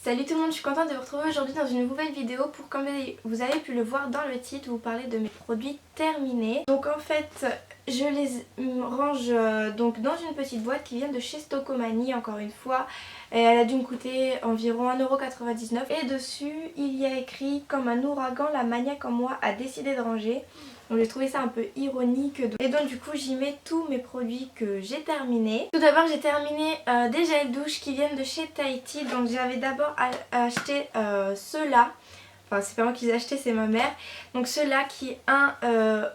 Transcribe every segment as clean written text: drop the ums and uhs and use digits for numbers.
Salut tout le monde, je suis contente de vous retrouver aujourd'hui dans une nouvelle vidéo pour, comme vous avez pu le voir dans le titre, vous parler de mes produits terminés. Donc en fait, je les range donc dans une petite boîte qui vient de chez Stocomanie, encore une fois. Et elle a dû me coûter environ 1,99 € et dessus il y a écrit: comme un ouragan, la maniaque en moi a décidé de ranger. Donc j'ai trouvé ça un peu ironique. Et donc du coup j'y mets tous mes produits que j'ai terminés. Tout d'abord j'ai terminé des gels douche qui viennent de chez Tahiti. Donc j'avais d'abord acheté ceux-là. Enfin c'est pas moi qui les ai achetés, c'est ma mère. Donc ceux-là qui est un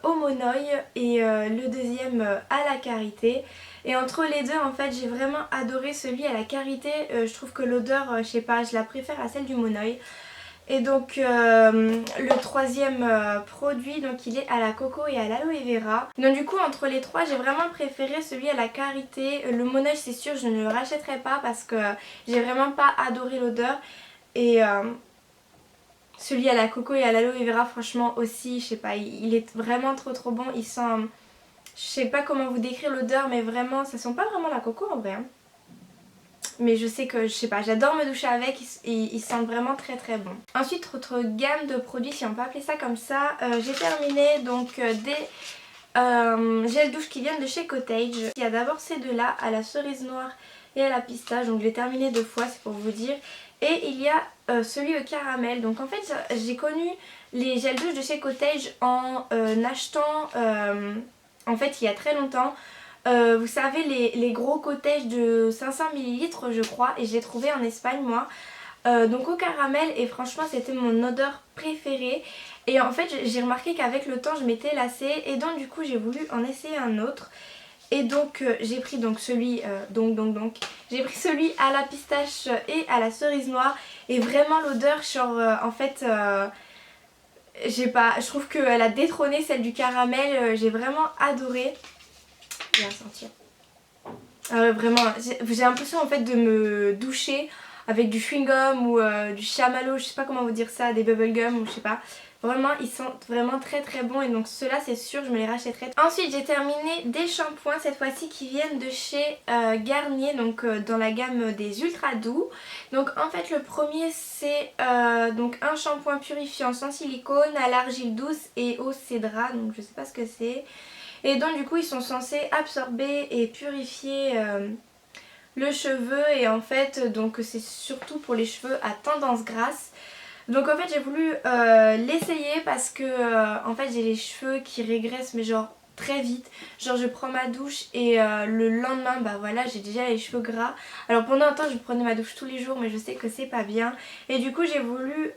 au monoeil et le deuxième à la karité. Et entre les deux en fait j'ai vraiment adoré celui à la karité. Je trouve que l'odeur, je sais pas, je la préfère à celle du monoeil. Et donc le troisième produit, donc il est à la coco et à l'aloe vera. Donc du coup entre les trois j'ai vraiment préféré celui à la karité. Le monoeil c'est sûr je ne le rachèterai pas parce que j'ai vraiment pas adoré l'odeur. Et celui à la coco et à l'aloe vera franchement aussi, je sais pas, il est vraiment trop bon. Il sent, je sais pas comment vous décrire l'odeur mais vraiment ça sent pas vraiment la coco en vrai hein. Mais je sais que, je sais pas, j'adore me doucher avec et ils sentent vraiment très bon. Ensuite, autre gamme de produits, si on peut appeler ça comme ça, j'ai terminé donc des gels douche qui viennent de chez Cottage. Il y a d'abord ces deux-là, à la cerise noire et à la pistache, donc je l'ai terminé 2 fois, c'est pour vous dire. Et il y a celui au caramel. Donc en fait, j'ai connu les gels douche de chez Cottage en achetant, en fait, il y a très longtemps. Vous savez les gros cottages de 500 ml je crois, et je l'ai trouvé en Espagne moi. Donc au caramel, et franchement c'était mon odeur préférée. Et en fait j'ai remarqué qu'avec le temps je m'étais lassée et donc du coup j'ai voulu en essayer un autre. Et donc j'ai pris donc celui j'ai pris celui à la pistache et à la cerise noire. Et vraiment l'odeur genre en fait j'ai pas, je trouve qu'elle a détrôné celle du caramel. J'ai vraiment adoré. Je vais la sentir. Vraiment, j'ai l'impression en fait de me doucher avec du chewing-gum ou du chamallow, je sais pas comment vous dire ça, des bubblegum ou je sais pas. Vraiment, ils sentent vraiment très bons et donc ceux-là c'est sûr je me les rachèterai. Ensuite j'ai terminé des shampoings cette fois-ci qui viennent de chez Garnier, donc dans la gamme des ultra doux. Donc en fait le premier c'est donc un shampoing purifiant sans silicone à l'argile douce et au cédra, donc je sais pas ce que c'est. Et donc du coup ils sont censés absorber et purifier le cheveu. Et en fait donc c'est surtout pour les cheveux à tendance grasse. Donc en fait j'ai voulu l'essayer parce que en fait j'ai les cheveux qui régressent mais genre très vite. Genre je prends ma douche et le lendemain bah voilà j'ai déjà les cheveux gras. Alors pendant un temps je prenais ma douche tous les jours mais je sais que c'est pas bien. Et du coup j'ai voulu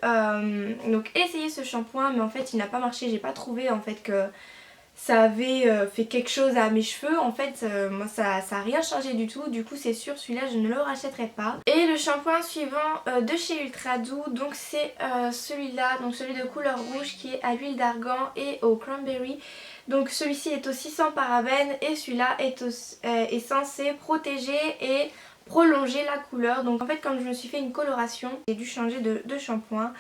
donc essayer ce shampoing mais en fait il n'a pas marché. J'ai pas trouvé en fait que ça avait fait quelque chose à mes cheveux. En fait moi ça a rien changé du tout. Du coup c'est sûr celui-là je ne le rachèterai pas. Et le shampoing suivant de chez Ultra Doux, donc c'est celui-là, donc celui de couleur rouge qui est à l'huile d'argan et au cranberry. Donc celui-ci est aussi sans parabènes et celui-là est censé protéger et prolonger la couleur. Donc en fait comme je me suis fait une coloration j'ai dû changer de shampoing.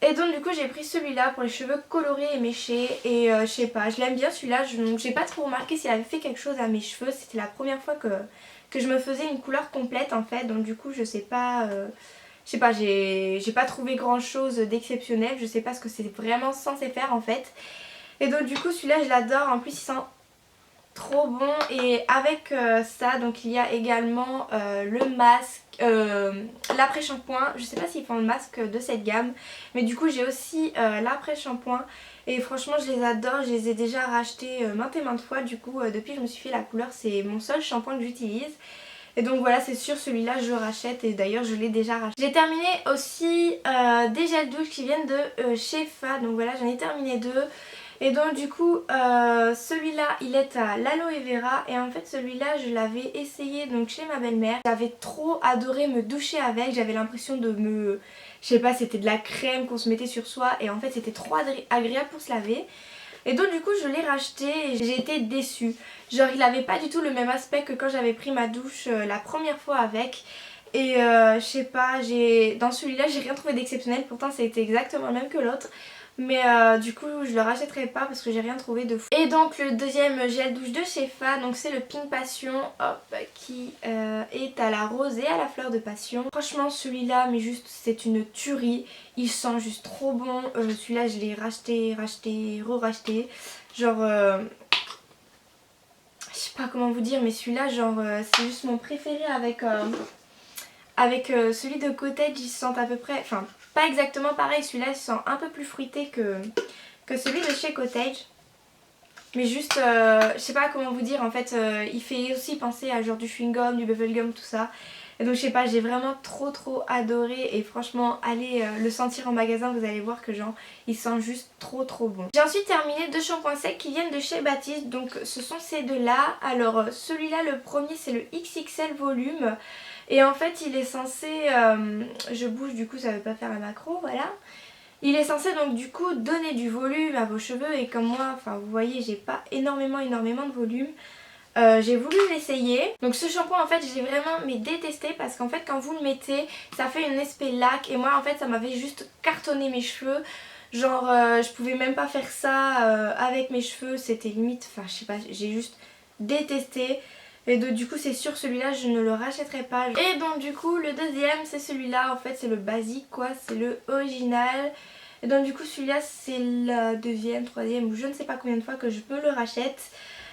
Et donc du coup j'ai pris celui-là pour les cheveux colorés et méchés. Et je sais pas, je l'aime bien celui-là. J'ai pas trop remarqué s'il avait fait quelque chose à mes cheveux. C'était la première fois que je me faisais une couleur complète en fait. Donc du coup je sais pas, j'ai pas trouvé grand chose d'exceptionnel. Je sais pas ce que c'est vraiment censé faire en fait. Et donc du coup celui-là je l'adore. En plus il sent trop bon. Et avec ça donc il y a également le masque, l'après-shampoing. Je sais pas s'ils font le masque de cette gamme, mais du coup j'ai aussi l'après-shampoing. Et franchement je les adore, je les ai déjà rachetés maintes et maintes fois. Du coup depuis que je me suis fait la couleur c'est mon seul shampoing que j'utilise. Et donc voilà c'est sûr celui-là je rachète et d'ailleurs je l'ai déjà racheté. J'ai terminé aussi des gels douche qui viennent de chez Fa. Donc voilà j'en ai terminé 2. Et donc du coup celui-là il est à l'aloe vera. Et en fait celui-là je l'avais essayé donc chez ma belle-mère. J'avais trop adoré me doucher avec. J'avais l'impression de me... Je sais pas, c'était de la crème qu'on se mettait sur soi. Et en fait c'était trop agréable pour se laver. Et donc du coup je l'ai racheté et j'ai été déçue. Genre il avait pas du tout le même aspect que quand j'avais pris ma douche la première fois avec. Et je sais pas, dans celui-là j'ai rien trouvé d'exceptionnel. Pourtant c'était exactement le même que l'autre. Mais du coup je le rachèterai pas parce que j'ai rien trouvé de fou. Et donc le deuxième gel douche de chez Fa, donc c'est le Pink Passion, hop, qui est à la rose et à la fleur de passion. Franchement celui-là, mais juste c'est une tuerie, il sent juste trop bon. Celui-là je l'ai racheté, re-racheté, genre je sais pas comment vous dire, mais celui-là genre c'est juste mon préféré avec celui de Cottage. Ils se sentent à peu près, enfin pas exactement pareil, celui-là il se sent un peu plus fruité que celui de chez Cottage. Mais juste, je sais pas comment vous dire, en fait il fait aussi penser à genre du chewing-gum, du bubblegum, tout ça. Et donc je sais pas, j'ai vraiment trop adoré et franchement allez le sentir en magasin, vous allez voir que genre il sent juste trop bon. J'ai ensuite terminé deux shampoings secs qui viennent de chez Baptiste, donc ce sont ces deux là. Alors celui-là, le premier c'est le XXL volume et en fait il est censé, je bouge du coup ça veut pas faire la macro, voilà. Il est censé donc du coup donner du volume à vos cheveux et comme moi, enfin vous voyez j'ai pas énormément de volume. J'ai voulu l'essayer. Donc ce shampoing en fait j'ai vraiment détesté parce qu'en fait quand vous le mettez ça fait une espèce laque et moi en fait ça m'avait juste cartonné mes cheveux. Genre je pouvais même pas faire ça avec mes cheveux, c'était limite, enfin je sais pas, j'ai juste détesté. Et donc du coup c'est sûr celui-là je ne le rachèterai pas. Et donc du coup le deuxième c'est celui-là, en fait c'est le basique quoi, c'est le original. Et donc du coup celui-là c'est la deuxième, troisième ou je ne sais pas combien de fois que je peux le racheter.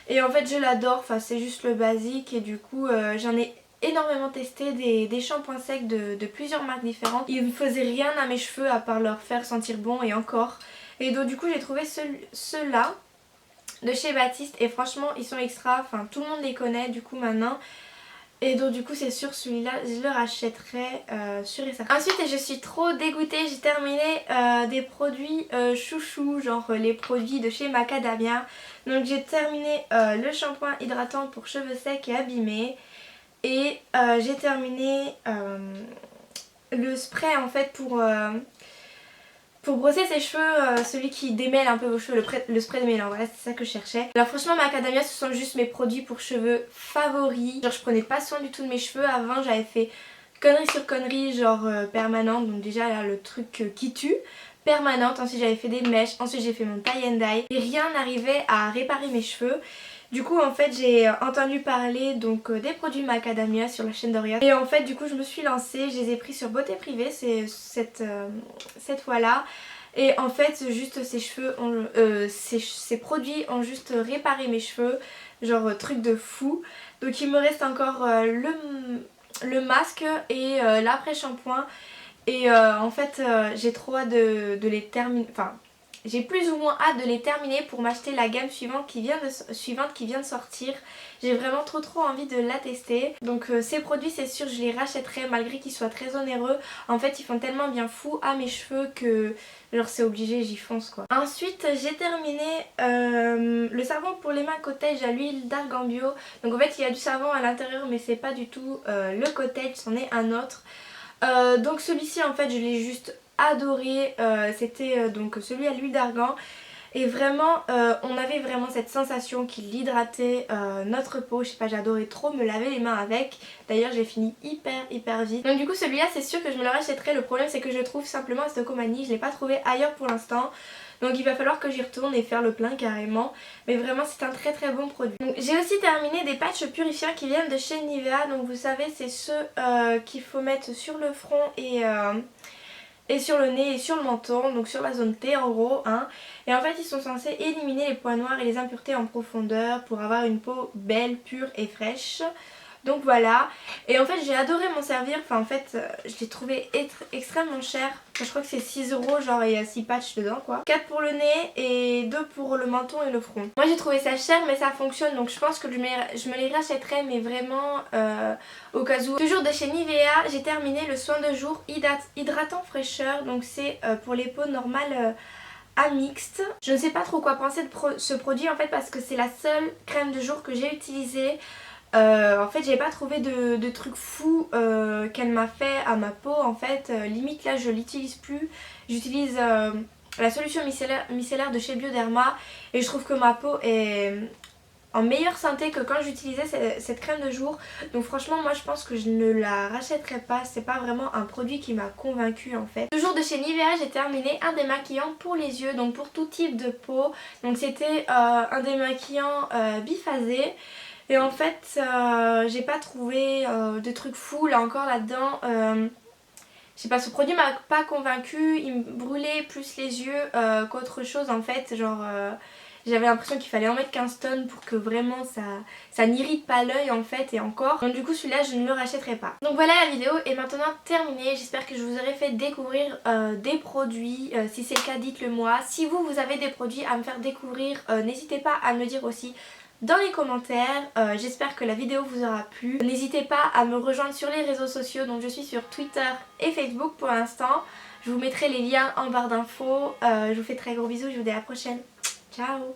Et en fait je l'adore, enfin c'est juste le basique et du coup j'en ai énormément testé des shampoings secs de plusieurs marques différentes. Ils ne faisaient rien à mes cheveux à part leur faire sentir bon et encore. Et donc du coup j'ai trouvé ceux-là de chez Baptiste et franchement ils sont extra, enfin tout le monde les connaît du coup maintenant. Et donc du coup c'est sûr celui-là je le rachèterai sûr et certain. Ensuite je suis trop dégoûtée, j'ai terminé des produits chouchou, genre les produits de chez Macadamia. Donc j'ai terminé le shampoing hydratant pour cheveux secs et abîmés. Et j'ai terminé le spray en fait pour brosser ses cheveux, celui qui démêle un peu vos cheveux, le spray démêlant, voilà c'est ça que je cherchais. Alors franchement Macadamia ce sont juste mes produits pour cheveux favoris. Genre je prenais pas soin du tout de mes cheveux, avant j'avais fait connerie sur connerie genre permanente, donc déjà là le truc qui tue, permanente, ensuite j'avais fait des mèches, ensuite j'ai fait mon tie and dye et rien n'arrivait à réparer mes cheveux. Du coup en fait j'ai entendu parler donc des produits Macadamia sur la chaîne d'Oriane et en fait du coup je me suis lancée, je les ai pris sur Beauté Privée cette fois-là. Et en fait juste ces produits ont juste réparé mes cheveux, genre truc de fou. Donc il me reste encore le masque et l'après-shampoing et en fait j'ai trop hâte de les terminer, enfin j'ai plus ou moins hâte de les terminer pour m'acheter la gamme suivante qui vient de sortir. J'ai vraiment trop envie de la tester. Donc ces produits c'est sûr je les rachèterai malgré qu'ils soient très onéreux. En fait ils font tellement bien fou à mes cheveux que genre c'est obligé, j'y fonce quoi. Ensuite j'ai terminé le savon pour les mains Cottage à l'huile d'argan bio. Donc en fait il y a du savon à l'intérieur mais c'est pas du tout le Cottage, c'en est un autre. Donc celui-ci en fait je l'ai juste adoré, c'était donc celui à l'huile d'argan et vraiment on avait vraiment cette sensation qu'il hydratait notre peau, je sais pas, j'adorais trop me laver les mains avec, d'ailleurs j'ai fini hyper vite. Donc du coup celui-là c'est sûr que je me le rachèterai, le problème c'est que je le trouve simplement à Stocomanie, je l'ai pas trouvé ailleurs pour l'instant. Donc il va falloir que j'y retourne et faire le plein carrément. Mais vraiment c'est un très bon produit. J'ai aussi terminé des patchs purifiants qui viennent de chez Nivea. Donc vous savez c'est ceux qu'il faut mettre sur le front et sur le nez et sur le menton, donc sur la zone T en gros hein. Et en fait ils sont censés éliminer les points noirs et les impuretés en profondeur pour avoir une peau belle, pure et fraîche. Donc voilà, et en fait j'ai adoré m'en servir, enfin en fait je l'ai trouvé extrêmement cher. Enfin, je crois que c'est 6 € genre il y a 6 patchs dedans quoi. 4 pour le nez et 2 pour le menton et le front. Moi j'ai trouvé ça cher mais ça fonctionne donc je pense que je me les rachèterai mais vraiment au cas où. Toujours de chez Nivea, j'ai terminé le soin de jour hydratant fraîcheur, donc c'est pour les peaux normales à mixte. Je ne sais pas trop quoi penser de ce produit en fait parce que c'est la seule crème de jour que j'ai utilisée. En fait j'ai pas trouvé de truc fou qu'elle m'a fait à ma peau en fait, limite là je l'utilise plus, j'utilise la solution micellaire de chez Bioderma et je trouve que ma peau est en meilleure santé que quand j'utilisais cette crème de jour. Donc franchement moi je pense que je ne la rachèterai pas, c'est pas vraiment un produit qui m'a convaincue en fait. Toujours de chez Nivea, j'ai terminé un démaquillant pour les yeux, donc pour tout type de peau. Donc c'était un démaquillant biphasé. Et en fait j'ai pas trouvé de trucs fous là encore là-dedans. Je sais pas, ce produit m'a pas convaincue, il me brûlait plus les yeux qu'autre chose en fait, genre j'avais l'impression qu'il fallait en mettre 15 tonnes pour que vraiment ça n'irrite pas l'œil en fait, et encore. Donc du coup celui-là je ne le rachèterai pas. Donc voilà, la vidéo est maintenant terminée, j'espère que je vous aurai fait découvrir des produits, si c'est le cas dites-le moi. Si vous avez des produits à me faire découvrir, n'hésitez pas à me le dire aussi dans les commentaires. J'espère que la vidéo vous aura plu. N'hésitez pas à me rejoindre sur les réseaux sociaux, donc je suis sur Twitter et Facebook pour l'instant. Je vous mettrai les liens en barre d'infos. Je vous fais très gros bisous, je vous dis à la prochaine. Ciao!